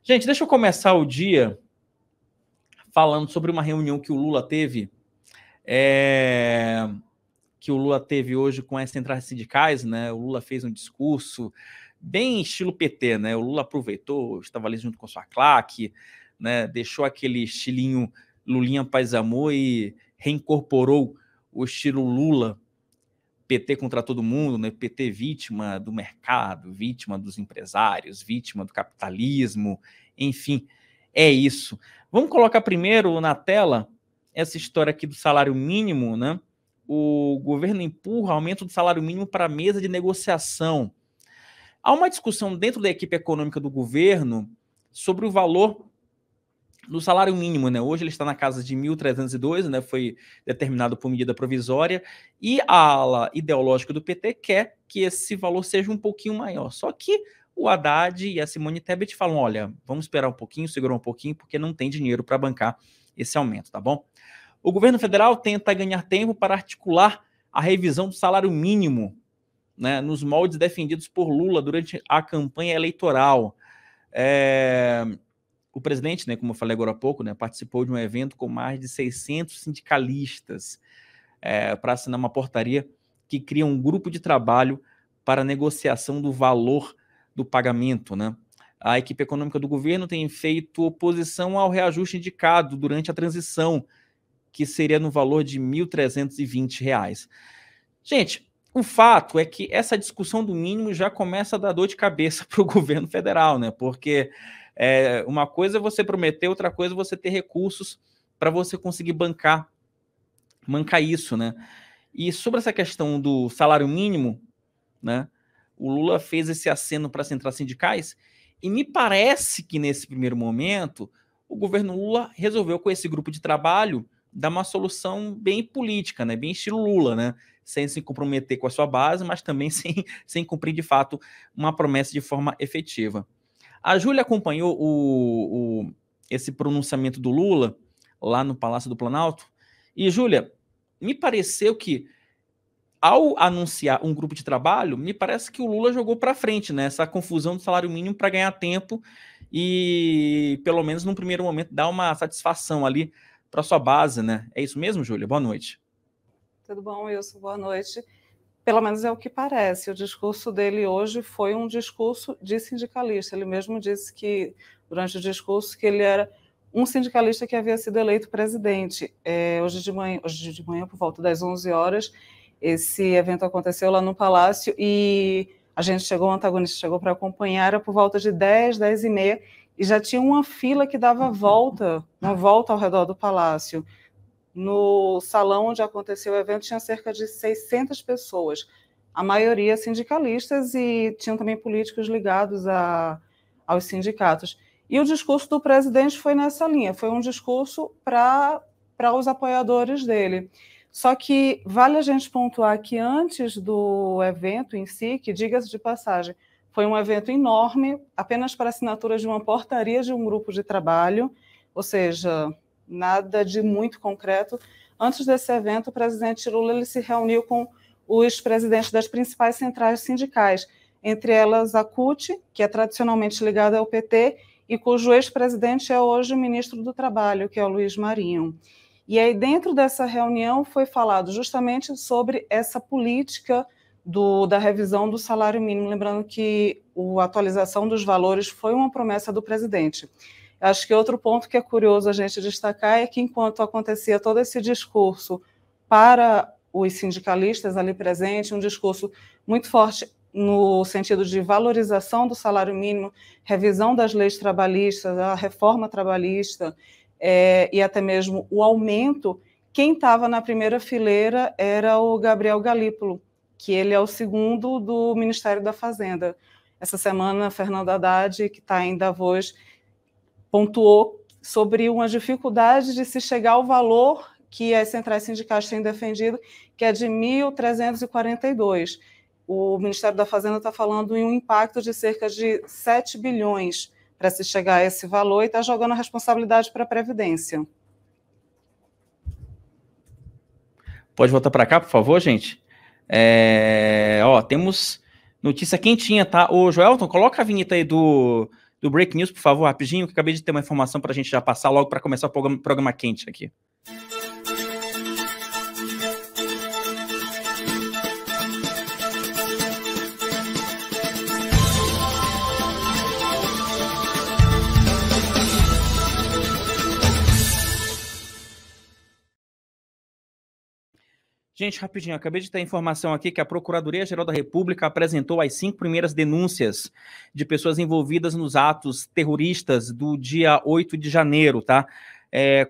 Gente, deixa eu começar o dia falando sobre uma reunião que o Lula teve, hoje com as centrais sindicais, né? O Lula fez um discurso bem estilo PT, né? O Lula aproveitou, estava ali junto com a sua claque, né? Deixou aquele estilinho Lulinha Paz e Amor e reincorporou o estilo Lula, PT contra todo mundo, né? PT vítima do mercado, vítima dos empresários, vítima do capitalismo, enfim, é isso. Vamos colocar primeiro na tela essa história aqui do salário mínimo, né? O governo empurra aumento do salário mínimo para a mesa de negociação. Há uma discussão dentro da equipe econômica do governo sobre o valor do salário mínimo, né? Hoje ele está na casa de 1.302, né? Foi determinado por medida provisória, e a ala ideológica do PT quer que esse valor seja um pouquinho maior. Só que o Haddad e a Simone Tebet falam, olha, vamos esperar um pouquinho, segurar um pouquinho, porque não tem dinheiro para bancar esse aumento, tá bom? O governo federal tenta ganhar tempo para articular a revisão do salário mínimo, né, nos moldes defendidos por Lula durante a campanha eleitoral. O presidente, né, como eu falei agora há pouco, né, participou de um evento com mais de 600 sindicalistas para assinar uma portaria que cria um grupo de trabalho para negociação do valor do pagamento, né? A equipe econômica do governo tem feito oposição ao reajuste indicado durante a transição, que seria no valor de R$ 1.320. Gente, o fato é que essa discussão do mínimo já começa a dar dor de cabeça para o governo federal, né? Porque uma coisa é você prometer, outra coisa é você ter recursos para você conseguir bancar isso, né? E sobre essa questão do salário mínimo, né? O Lula fez esse aceno para as centrais sindicais e me parece que nesse primeiro momento o governo Lula resolveu com esse grupo de trabalho dar uma solução bem política, né? Bem estilo Lula, né? Sem se comprometer com a sua base, mas também sem cumprir de fato uma promessa de forma efetiva. A Júlia acompanhou esse pronunciamento do Lula lá no Palácio do Planalto. E, Júlia, me pareceu que, ao anunciar um grupo de trabalho, me parece que o Lula jogou para frente, né? Essa confusão do salário mínimo para ganhar tempo e, pelo menos num primeiro momento, dar uma satisfação ali para sua base, né? É isso mesmo, Júlia? Boa noite. Tudo bom, Wilson? Boa noite. Pelo menos é o que parece. O discurso dele hoje foi um discurso de sindicalista. Ele mesmo disse que, durante o discurso, que ele era um sindicalista que havia sido eleito presidente. Hoje de manhã, por volta das 11 horas, esse evento aconteceu lá no Palácio e a gente chegou, o antagonista chegou para acompanhar, era por volta de 10, 10 e meia, e já tinha uma fila que dava uma volta ao redor do Palácio. No salão onde aconteceu o evento tinha cerca de 600 pessoas, a maioria sindicalistas e tinham também políticos ligados aos sindicatos. E o discurso do presidente foi nessa linha, foi um discurso para os apoiadores dele. Só que vale a gente pontuar que antes do evento em si, que diga-se de passagem, foi um evento enorme, apenas para assinatura de uma portaria de um grupo de trabalho, ou seja, nada de muito concreto. Antes desse evento, o presidente Lula ele se reuniu com os presidentes das principais centrais sindicais, entre elas a CUT, que é tradicionalmente ligada ao PT, e cujo ex-presidente é hoje o ministro do Trabalho, que é o Luiz Marinho. E aí, dentro dessa reunião, foi falado justamente sobre essa política da revisão do salário mínimo, lembrando que a atualização dos valores foi uma promessa do presidente. Acho que outro ponto que é curioso a gente destacar é que, enquanto acontecia todo esse discurso para os sindicalistas ali presentes, um discurso muito forte no sentido de valorização do salário mínimo, revisão das leis trabalhistas, a reforma trabalhista e até mesmo o aumento, quem estava na primeira fileira era o Gabriel Galípolo, que ele é o segundo do Ministério da Fazenda. Essa semana, Fernando Haddad, que está em Davos, pontuou sobre uma dificuldade de se chegar ao valor que as centrais sindicais têm defendido, que é de 1.342. O Ministério da Fazenda está falando em um impacto de cerca de 7 bilhões para se chegar a esse valor e está jogando a responsabilidade para a Previdência. Pode voltar para cá, por favor, gente? Temos notícia quentinha, tá? Ô, Joelton, coloca a vinheta aí do do Break News, por favor, rapidinho, que acabei de ter uma informação para a gente já passar logo para começar o programa quente aqui. Gente, rapidinho, acabei de ter informação aqui que a Procuradoria-Geral da República apresentou as 5 primeiras denúncias de pessoas envolvidas nos atos terroristas do dia 8 de janeiro, tá?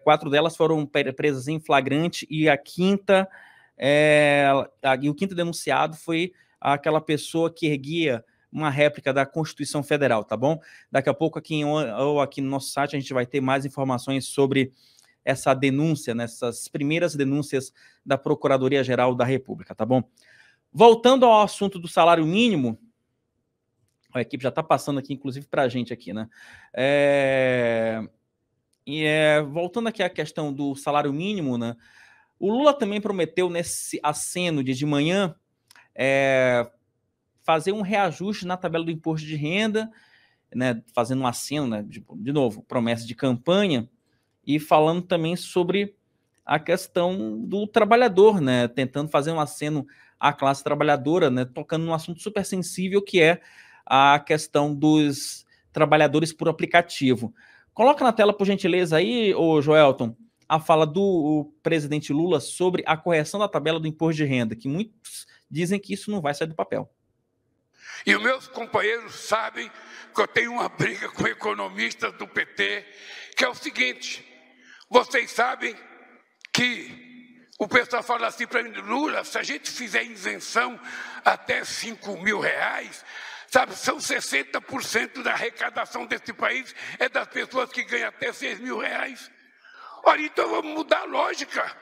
4 delas foram presas em flagrante e a quinta, e o quinto denunciado foi aquela pessoa que erguia uma réplica da Constituição Federal, tá bom? Daqui a pouco aqui no nosso site a gente vai ter mais informações sobre essa denúncia, nessas primeiras denúncias da Procuradoria-Geral da República, tá bom? Voltando ao assunto do salário mínimo, a equipe já está passando aqui, inclusive, para a gente aqui, né? Voltando aqui à questão do salário mínimo, né? O Lula também prometeu nesse aceno de manhã fazer um reajuste na tabela do imposto de renda, né? Fazendo um aceno, né? De novo, promessa de campanha, e falando também sobre a questão do trabalhador, né? Tentando fazer um aceno à classe trabalhadora, né? Tocando num assunto super sensível, que é a questão dos trabalhadores por aplicativo. Coloca na tela, por gentileza, aí, ô Joelton, a fala do presidente Lula sobre a correção da tabela do imposto de renda, que muitos dizem que isso não vai sair do papel. E os meus companheiros sabem que eu tenho uma briga com economistas do PT, que é o seguinte: vocês sabem que o pessoal fala assim para mim, Lula, se a gente fizer isenção até R$5.000, sabe, são 60% da arrecadação desse país é das pessoas que ganham até R$6.000. Olha, então vamos mudar a lógica.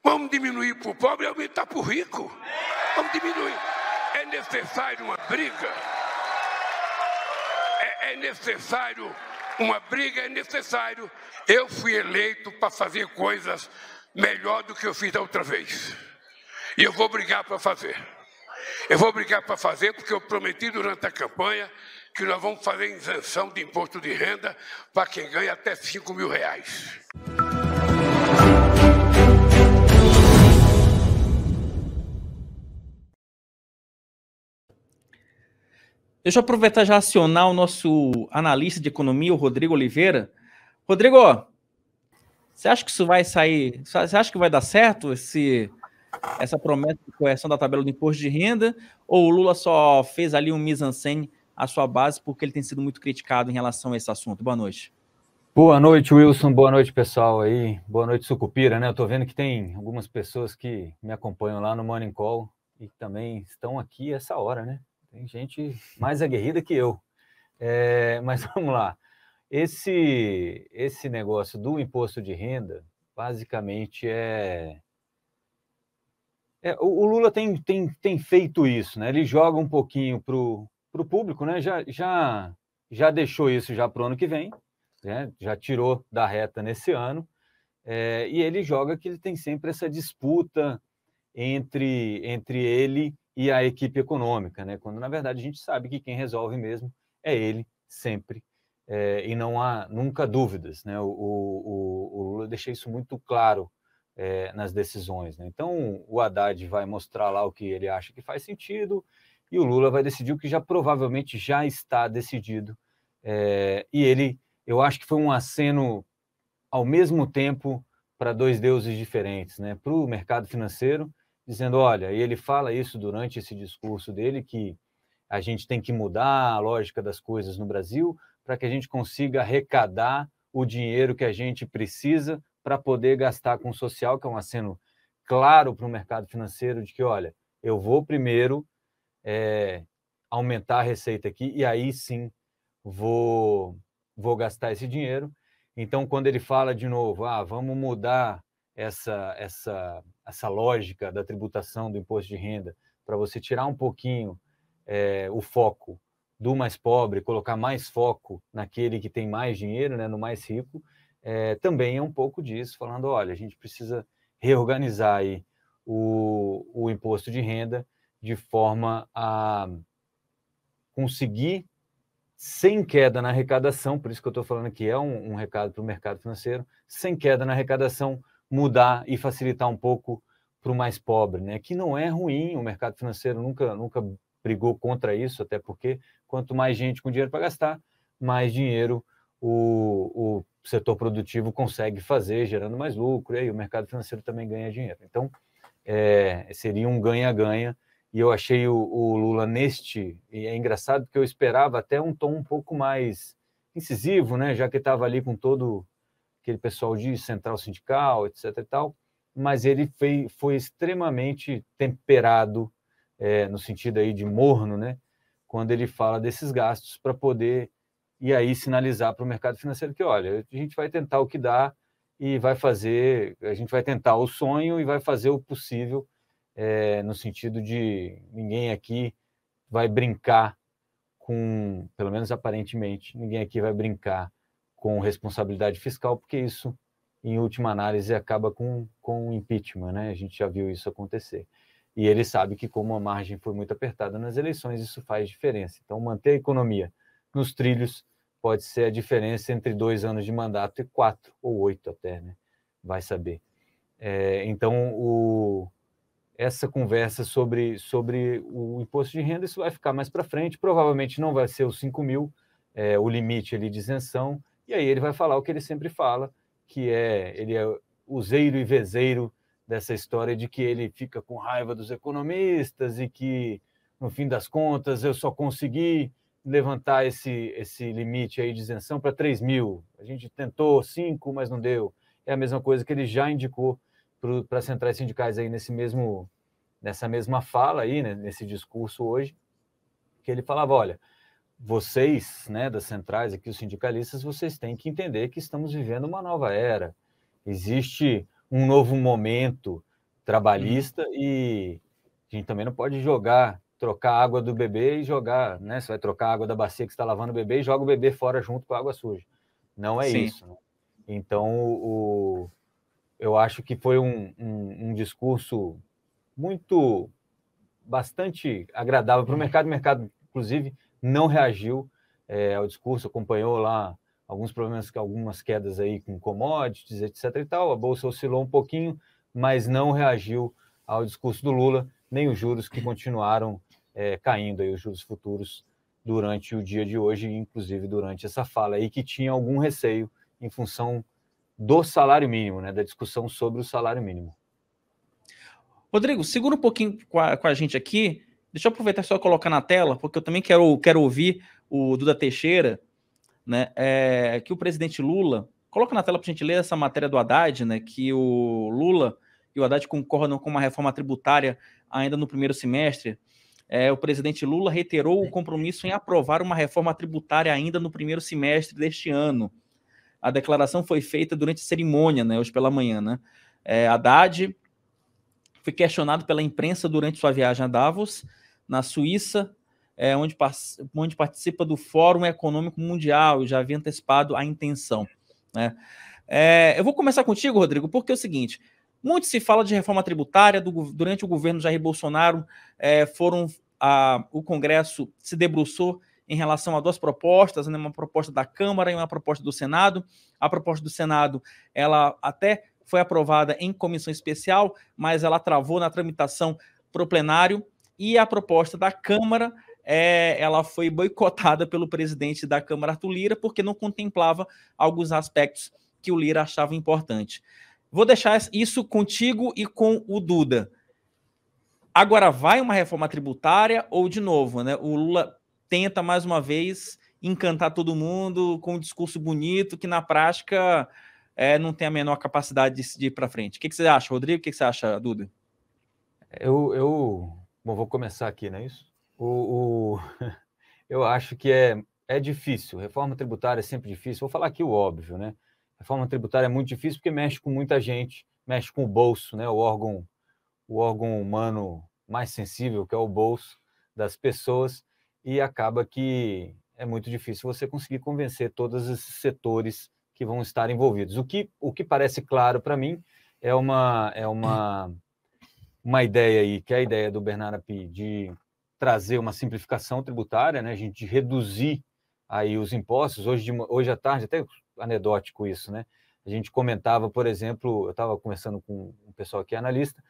Vamos diminuir para o pobre e aumentar para o rico. Vamos diminuir. É necessário uma briga? É necessário uma briga? É necessário. Eu fui eleito para fazer coisas melhor do que eu fiz da outra vez. E eu vou brigar para fazer. Eu vou brigar para fazer porque eu prometi durante a campanha que nós vamos fazer isenção de imposto de renda para quem ganha até R$5.000. Deixa eu aproveitar já acionar o nosso analista de economia, o Rodrigo Oliveira. Rodrigo, você acha que isso vai sair? Você acha que vai dar certo essa promessa de correção da tabela do imposto de renda? Ou o Lula só fez ali um mise-en-scène à sua base porque ele tem sido muito criticado em relação a esse assunto? Boa noite. Boa noite, Wilson. Boa noite, pessoal aí. Boa noite, Sucupira, né? Eu tô vendo que tem algumas pessoas que me acompanham lá no Morning Call e também estão aqui essa hora, né? Tem gente mais aguerrida que eu. Mas vamos lá. Esse negócio do imposto de renda, basicamente, o Lula tem feito isso, né? Ele joga um pouquinho para o público, né? Já deixou isso já para o ano que vem, né? Já tirou da reta nesse ano, e ele joga que ele tem sempre essa disputa entre ele e a equipe econômica, né? Quando, na verdade, a gente sabe que quem resolve mesmo é ele, sempre, e não há nunca dúvidas, né? O Lula deixa isso muito claro nas decisões, né? Então, o Haddad vai mostrar lá o que ele acha que faz sentido e o Lula vai decidir o que já provavelmente já está decidido. E eu acho que foi um aceno ao mesmo tempo para dois deuses diferentes, né? Para o mercado financeiro, dizendo, olha, e ele fala isso durante esse discurso dele, que a gente tem que mudar a lógica das coisas no Brasil para que a gente consiga arrecadar o dinheiro que a gente precisa para poder gastar com o social, que é um aceno claro para o mercado financeiro de que, olha, eu vou primeiro aumentar a receita aqui e aí sim vou gastar esse dinheiro. Então, quando ele fala de novo, vamos mudar essa lógica da tributação do imposto de renda para você tirar um pouquinho o foco do mais pobre, colocar mais foco naquele que tem mais dinheiro, né, no mais rico, também é um pouco disso, falando, olha, a gente precisa reorganizar aí o imposto de renda de forma a conseguir sem queda na arrecadação, por isso que eu estou falando que é um recado para o mercado financeiro, sem queda na arrecadação, mudar e facilitar um pouco para o mais pobre, né? Que não é ruim, o mercado financeiro nunca brigou contra isso, até porque quanto mais gente com dinheiro para gastar, mais dinheiro o setor produtivo consegue fazer, gerando mais lucro, e aí o mercado financeiro também ganha dinheiro. Então, seria um ganha-ganha, e eu achei o Lula e é engraçado porque eu esperava até um tom um pouco mais incisivo, né? Já que estava ali com todo aquele pessoal de central sindical, etc. e tal, mas ele foi extremamente temperado, no sentido aí de morno, né? Quando ele fala desses gastos para poder, e aí sinalizar para o mercado financeiro que, olha, a gente vai tentar o que dá e a gente vai tentar o sonho e vai fazer o possível, no sentido de ninguém aqui vai brincar com, pelo menos aparentemente, ninguém aqui vai brincar com responsabilidade fiscal, porque isso, em última análise, acaba com impeachment, né? A gente já viu isso acontecer. E ele sabe que, como a margem foi muito apertada nas eleições, isso faz diferença. Então, manter a economia nos trilhos pode ser a diferença entre 2 anos de mandato e 4 ou 8 até, né? Vai saber. Então, essa conversa sobre o imposto de renda, isso vai ficar mais para frente, provavelmente não vai ser os 5 mil, o limite ali de isenção, e aí ele vai falar o que ele sempre fala, que ele é useiro e vezeiro dessa história de que ele fica com raiva dos economistas e que, no fim das contas, eu só consegui levantar esse limite aí de isenção para 3 mil. A gente tentou 5, mas não deu. É a mesma coisa que ele já indicou para as centrais sindicais aí nessa mesma fala aí, né, nesse discurso hoje, que ele falava, olha, vocês, né, das centrais aqui, os sindicalistas, vocês têm que entender que estamos vivendo uma nova era. Existe um novo momento trabalhista e a gente também não pode trocar a água do bebê e jogar, né? Você vai trocar a água da bacia que está lavando o bebê e joga o bebê fora junto com a água suja. Não é isso. Né? Então, eu acho que foi um discurso bastante agradável para o mercado. O mercado, inclusive, não reagiu ao discurso, acompanhou lá alguns problemas, algumas quedas aí com commodities, etc. e tal. A bolsa oscilou um pouquinho, mas não reagiu ao discurso do Lula, nem os juros que continuaram caindo, aí, os juros futuros durante o dia de hoje, inclusive durante essa fala aí, que tinha algum receio em função do salário mínimo, né, da discussão sobre o salário mínimo. Rodrigo, segura um pouquinho com a gente aqui. Deixa eu aproveitar só colocar na tela, porque eu também quero ouvir o Duda Teixeira, né? Que o presidente Lula... Coloca na tela para a gente ler essa matéria do Haddad, né? Que o Lula e o Haddad concordam com uma reforma tributária ainda no primeiro semestre. O presidente Lula reiterou o compromisso em aprovar uma reforma tributária ainda no primeiro semestre deste ano. A declaração foi feita durante a cerimônia, né? Hoje pela manhã, né? Haddad foi questionado pela imprensa durante sua viagem a Davos, na Suíça, onde participa do Fórum Econômico Mundial, e já havia antecipado a intenção. Né? Eu vou começar contigo, Rodrigo, porque é o seguinte, muito se fala de reforma tributária, durante o governo Jair Bolsonaro, o Congresso se debruçou em relação a 2 propostas, né, uma proposta da Câmara e uma proposta do Senado. A proposta do Senado, ela até foi aprovada em comissão especial, mas ela travou na tramitação para o plenário, e a proposta da Câmara, ela foi boicotada pelo presidente da Câmara, Arthur Lira, porque não contemplava alguns aspectos que o Lira achava importante. Vou deixar isso contigo e com o Duda. Agora vai uma reforma tributária ou, de novo, né, o Lula tenta mais uma vez encantar todo mundo com um discurso bonito que na prática não tem a menor capacidade de ir para frente? O que você acha, Rodrigo? O que você acha, Duda? Bom, vou começar aqui, não é isso? Eu acho que é difícil. Reforma tributária é sempre difícil. Vou falar aqui o óbvio, né? Reforma tributária é muito difícil porque mexe com muita gente, mexe com o bolso, né? O órgão humano mais sensível, que é o bolso das pessoas, e acaba que é muito difícil você conseguir convencer todos esses setores que vão estar envolvidos. O que parece claro para mim é uma ideia aí, que é a ideia do Bernard Api, de trazer uma simplificação tributária, né? A gente reduzir aí os impostos. Hoje à tarde, até anedótico isso, né? A gente comentava, por exemplo, eu estava conversando com um pessoal que é analista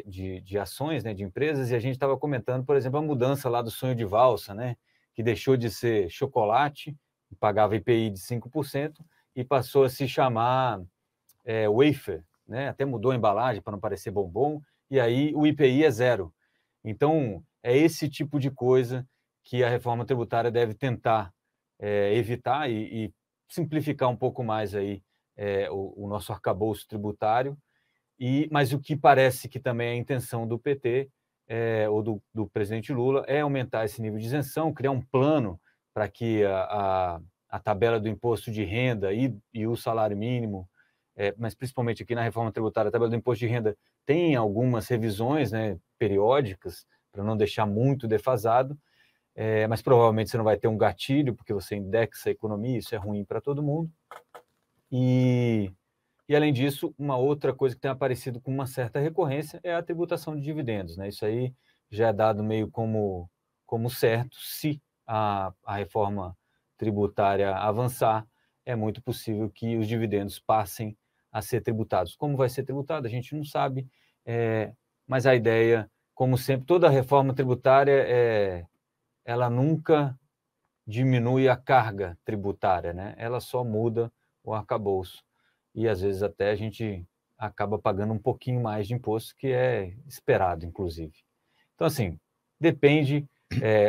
de ações, né, de empresas, e a gente estava comentando, por exemplo, a mudança lá do sonho de valsa, né, que deixou de ser chocolate, pagava IPI de 5%, e passou a se chamar wafer, né? Até mudou a embalagem para não parecer bombom, e aí o IPI é 0. Então, é esse tipo de coisa que a reforma tributária deve tentar evitar e simplificar um pouco mais aí, o nosso arcabouço tributário. Mas o que parece que também é a intenção do PT ou do presidente Lula é aumentar esse nível de isenção, criar um plano para que a tabela do imposto de renda e o salário mínimo, mas principalmente aqui na reforma tributária, a tabela do imposto de renda tem algumas revisões, né, periódicas, para não deixar muito defasado, mas provavelmente você não vai ter um gatilho, porque você indexa a economia, isso é ruim para todo mundo. E além disso, uma outra coisa que tem aparecido com uma certa recorrência é a tributação de dividendos, né? Isso aí já é dado meio como certo. Se a reforma tributária avançar, é muito possível que os dividendos passem a ser tributados. Como vai ser tributado, a gente não sabe, mas a ideia, como sempre, toda reforma tributária, ela nunca diminui a carga tributária, né? Ela só muda o arcabouço. E, às vezes, até a gente acaba pagando um pouquinho mais de imposto, que é esperado, inclusive. Então, assim, depende.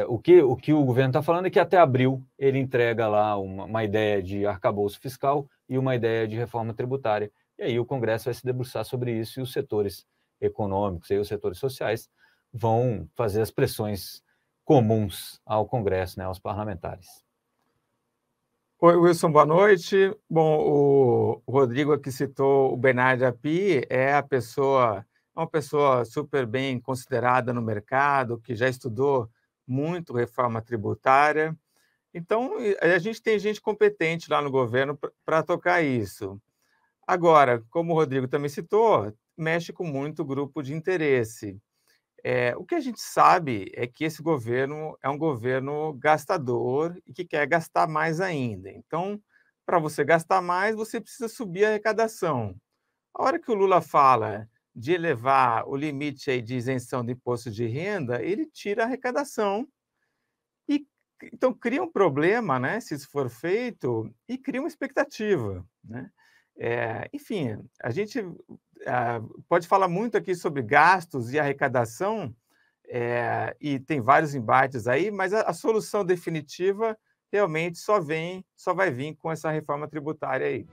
O que o governo está falando é que até abril ele entrega lá uma ideia de arcabouço fiscal e uma ideia de reforma tributária. E aí o Congresso vai se debruçar sobre isso e os setores econômicos e os setores sociais vão fazer as pressões comuns ao Congresso, né, aos parlamentares. Oi, Wilson, boa noite. Bom, o Rodrigo aqui citou o Bernard Api, é uma pessoa super bem considerada no mercado, que já estudou muito reforma tributária. Então, a gente tem gente competente lá no governo para tocar isso. Agora, como o Rodrigo também citou, mexe com muito grupo de interesse. O que a gente sabe é que esse governo é um governo gastador e que quer gastar mais ainda. Então, para você gastar mais, você precisa subir a arrecadação. A hora que o Lula fala de elevar o limite aí de isenção de imposto de renda, ele tira a arrecadação. E, então, cria um problema, né, se isso for feito, e cria uma expectativa, né? Enfim, a gente pode falar muito aqui sobre gastos e arrecadação, e tem vários embates aí, mas a solução definitiva realmente só vai vir com essa reforma tributária aí.